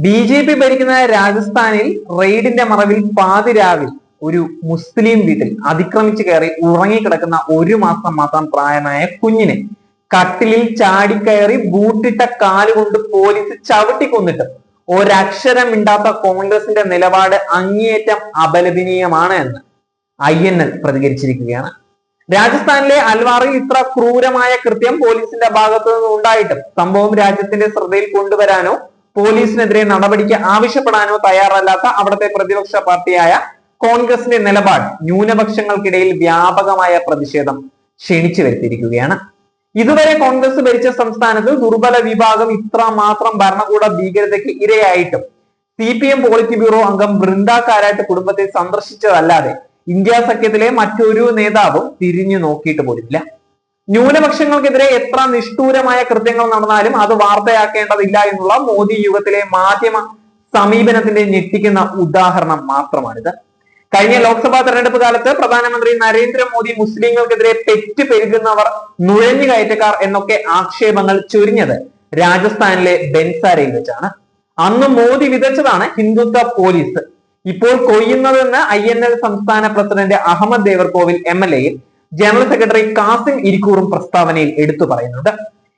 BJP ഭരിക്കുന്ന രാജസ്ഥാനിൽ റെയ്ഡിന്റെ മറവിൽ പാതിരാവിൽ ഒരു മുസ്ലിം വീട്ടിൽ അതിക്രമിച്ചു കയറി ഉറങ്ങിക്കിടക്കുന്ന 1 മാസം മാത്രം പ്രായമായ കുഞ്ഞിനെ കട്ടിലിൽ ചാടിക്കയറി ബൂട്ടിട്ട കാലുകൊണ്ട് പോലീസ് ചവിട്ടിക്കൊന്നിട്ട് ഒരക്ഷരം മിണ്ടാത്ത കോൺഗ്രസിന്റെ നിലപാട് അങ്ങേയറ്റം അപലപനീയമാണ് എന്ന് INL പ്രതികരിച്ചിരിക്കുകയാണ്. രാജസ്ഥാനിലെ അൽവാറിൽ ഇത്ര ക്രൂരമായ കൃത്യം പോലീസിന്റെ ഭാഗത്തു നിന്ന് ഉണ്ടായിട്ടും സംഭവം രാജ്യത്തിന്റെ ശ്രദ്ധയിൽ കൊണ്ടുവരാനോ പോലീസിനെതിരെ നടപടിക്ക് ആവശ്യപ്പെടാനോ തയ്യാറല്ലാത്ത അവിടുത്തെ പ്രതിപക്ഷ പാർട്ടിയായ കോൺഗ്രസിന്റെ നിലപാട് ന്യൂനപക്ഷങ്ങൾക്കിടയിൽ വ്യാപകമായ പ്രതിഷേധം ക്ഷണിച്ചു വരുത്തിയിരിക്കുകയാണ്. ഇതുവരെ കോൺഗ്രസ് ഭരിച്ച സംസ്ഥാനത്ത് ദുർബല വിഭാഗം ഇത്ര മാത്രം ഭരണകൂട ഭീകരതയ്ക്ക് ഇരയായിട്ടും CPM പോളിറ്റ് ബ്യൂറോ അംഗം ബൃന്ദ കാരാട്ട് കുടുംബത്തെ സന്ദർശിച്ചതല്ലാതെ ഇന്ത്യ സഖ്യത്തിലെ മറ്റൊരു നേതാവും തിരിഞ്ഞു നോക്കിയിട്ട് പോലുമില്ല. ന്യൂനപക്ഷങ്ങൾക്കെതിരെ എത്ര നിഷ്ഠൂരമായ കൃത്യങ്ങൾ നടന്നാലും അത് വാർത്തയാക്കേണ്ടതില്ല എന്നുള്ള മോദി യുഗത്തിലെ മാധ്യമ സമീപനത്തിന്റെ ഞെട്ടിക്കുന്ന ഉദാഹരണം മാത്രമാണിത്. കഴിഞ്ഞ ലോക്സഭാ തെരഞ്ഞെടുപ്പ് കാലത്ത് പ്രധാനമന്ത്രി നരേന്ദ്രമോദി മുസ്ലിങ്ങൾക്കെതിരെ പെറ്റ് പെരുകുന്നവർ നുഴഞ്ഞു കയറ്റക്കാർ എന്നൊക്കെ ആക്ഷേപങ്ങൾ ചൊരിഞ്ഞത് രാജസ്ഥാനിലെ ബെൻസാരയിൽ വെച്ചാണ്. അന്ന് മോദി വിതച്ചതാണ് ഹിന്ദുത്വ പോലീസ്. ഇപ്പോൾ കൊയ്യുന്നതെന്ന് INL സംസ്ഥാന president Ahammad Devarkovil MLA general secretary Kasim ഇരിക്കൂറും പ്രസ്താവനയിൽ എടുത്തു പറയുന്നുണ്ട്.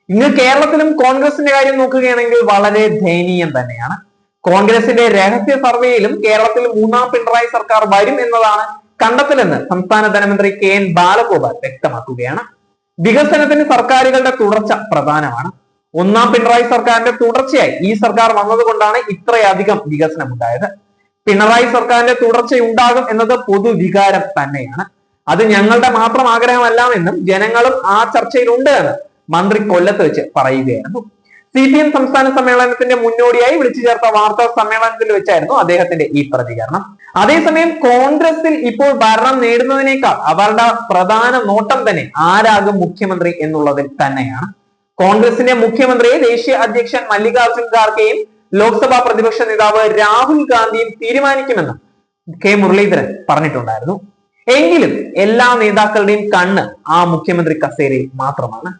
ഇന്ന് കേരളത്തിലും കോൺഗ്രസിന്റെ കാര്യം നോക്കുകയാണെങ്കിൽ വളരെ ദയനീയം തന്നെയാണ്. കോൺഗ്രസിന്റെ രഹസ്യ സർവേയിലും കേരളത്തിൽ 3ാം പിണറായി സർക്കാർ വരും എന്നതാണ് കണ്ടെത്തലെന്ന് സംസ്ഥാന ധനമന്ത്രി KN ബാലഗോപാൽ വ്യക്തമാക്കുകയാണ്. വികസനത്തിന് സർക്കാരുകളുടെ തുടർച്ച പ്രധാനമാണ്. 1ാം പിണറായി സർക്കാരിന്റെ തുടർച്ചയായി ഈ സർക്കാർ വന്നതുകൊണ്ടാണ് ഇത്രയധികം വികസനം ഉണ്ടായത്. പിണറായി സർക്കാരിന്റെ തുടർച്ചയുണ്ടാകും എന്നത് പൊതുവികാരം തന്നെയാണ്. അത് ഞങ്ങളുടെ മാത്രം ആഗ്രഹമല്ല എന്നും ജനങ്ങളും ആ ചർച്ചയിലുണ്ട് എന്ന് മന്ത്രി കൊല്ലത്ത് വെച്ച് പറയുകയായിരുന്നു. CPM സംസ്ഥാന സമ്മേളനത്തിന്റെ മുന്നോടിയായി വിളിച്ചു ചേർത്ത വാർത്താ സമ്മേളനത്തിൽ വെച്ചായിരുന്നു അദ്ദേഹത്തിന്റെ ഈ പ്രതികരണം. അതേസമയം കോൺഗ്രസിൽ ഇപ്പോൾ ഭരണം നേടുന്നതിനേക്കാൾ അവരുടെ പ്രധാന നോട്ടം തന്നെ ആരാകും മുഖ്യമന്ത്രി എന്നുള്ളതിൽ തന്നെയാണ്. കോൺഗ്രസിന്റെ മുഖ്യമന്ത്രിയെ ദേശീയ അധ്യക്ഷൻ മല്ലികാർജുൻ ഖാർഗെയും ലോക്സഭാ പ്രതിപക്ഷ നേതാവ് രാഹുൽ ഗാന്ധിയും തീരുമാനിക്കുമെന്ന് K മുരളീധരൻ പറഞ്ഞിട്ടുണ്ടായിരുന്നു. എങ്കിലും എല്ലാ നേതാക്കളുടെയും കണ്ണ് ആ മുഖ്യമന്ത്രി കസേരയിൽ മാത്രമാണ്.